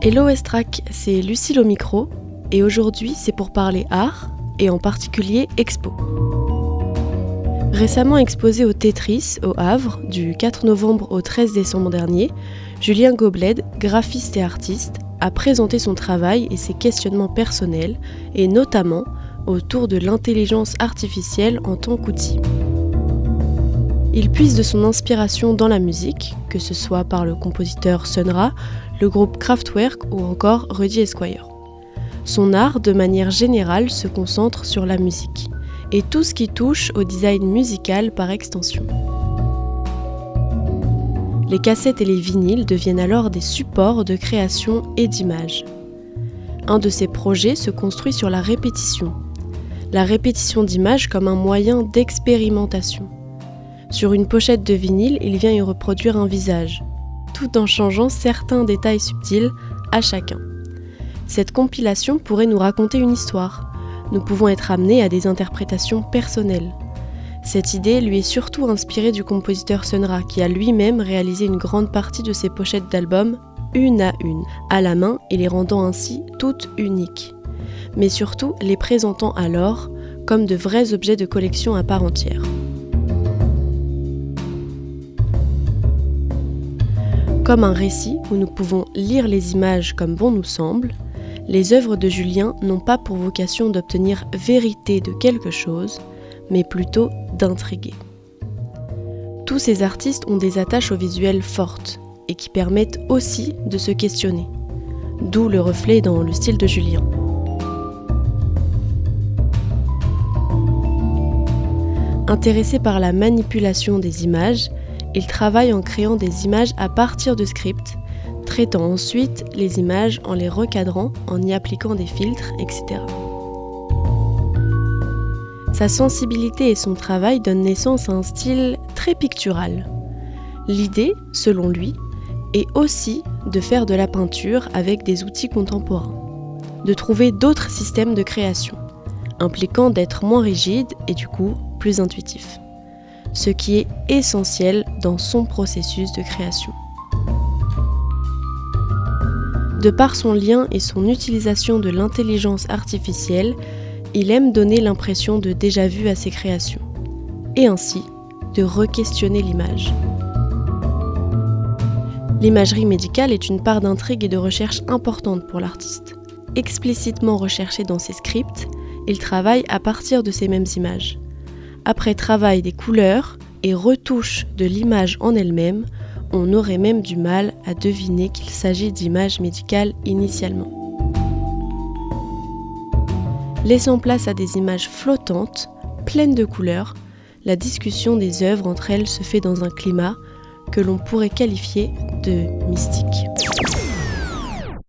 Hello Estrac, c'est Lucille au micro et aujourd'hui c'est pour parler art et en particulier expo. Récemment exposé au Tetris au Havre du 4 novembre au 13 décembre dernier, Julien Gobled, graphiste et artiste, a présenté son travail et ses questionnements personnels et notamment autour de l'intelligence artificielle en tant qu'outil. Il puise de son inspiration dans la musique, que ce soit par le compositeur Sun Ra, le groupe Kraftwerk ou encore Ruddy Esquire. Son art, de manière générale, se concentre sur la musique et tout ce qui touche au design musical par extension. Les cassettes et les vinyles deviennent alors des supports de création et d'image. Un de ses projets se construit sur la répétition d'images comme un moyen d'expérimentation. Sur une pochette de vinyle, il vient y reproduire un visage, tout en changeant certains détails subtils à chacun. Cette compilation pourrait nous raconter une histoire. Nous pouvons être amenés à des interprétations personnelles. Cette idée lui est surtout inspirée du compositeur Sun Ra, qui a lui-même réalisé une grande partie de ses pochettes d'albums une à la main et les rendant ainsi toutes uniques, mais surtout les présentant alors comme de vrais objets de collection à part entière. Comme un récit où nous pouvons lire les images comme bon nous semble, les œuvres de Julien n'ont pas pour vocation d'obtenir vérité de quelque chose, mais plutôt d'intriguer. Tous ces artistes ont des attaches au visuel fortes et qui permettent aussi de se questionner, d'où le reflet dans le style de Julien. Intéressé par la manipulation des images, il travaille en créant des images à partir de scripts, traitant ensuite les images en les recadrant, en y appliquant des filtres, etc. Sa sensibilité et son travail donnent naissance à un style très pictural. L'idée, selon lui, est aussi de faire de la peinture avec des outils contemporains, de trouver d'autres systèmes de création, impliquant d'être moins rigide et du coup plus intuitif. Ce qui est essentiel dans son processus de création. De par son lien et son utilisation de l'intelligence artificielle, il aime donner l'impression de déjà-vu à ses créations, et ainsi de re-questionner l'image. L'imagerie médicale est une part d'intrigue et de recherche importante pour l'artiste. Explicitement recherché dans ses scripts, il travaille à partir de ces mêmes images. Après travail des couleurs et retouche de l'image en elle-même, on aurait même du mal à deviner qu'il s'agit d'images médicales initialement. Laissant place à des images flottantes, pleines de couleurs, la discussion des œuvres entre elles se fait dans un climat que l'on pourrait qualifier de mystique.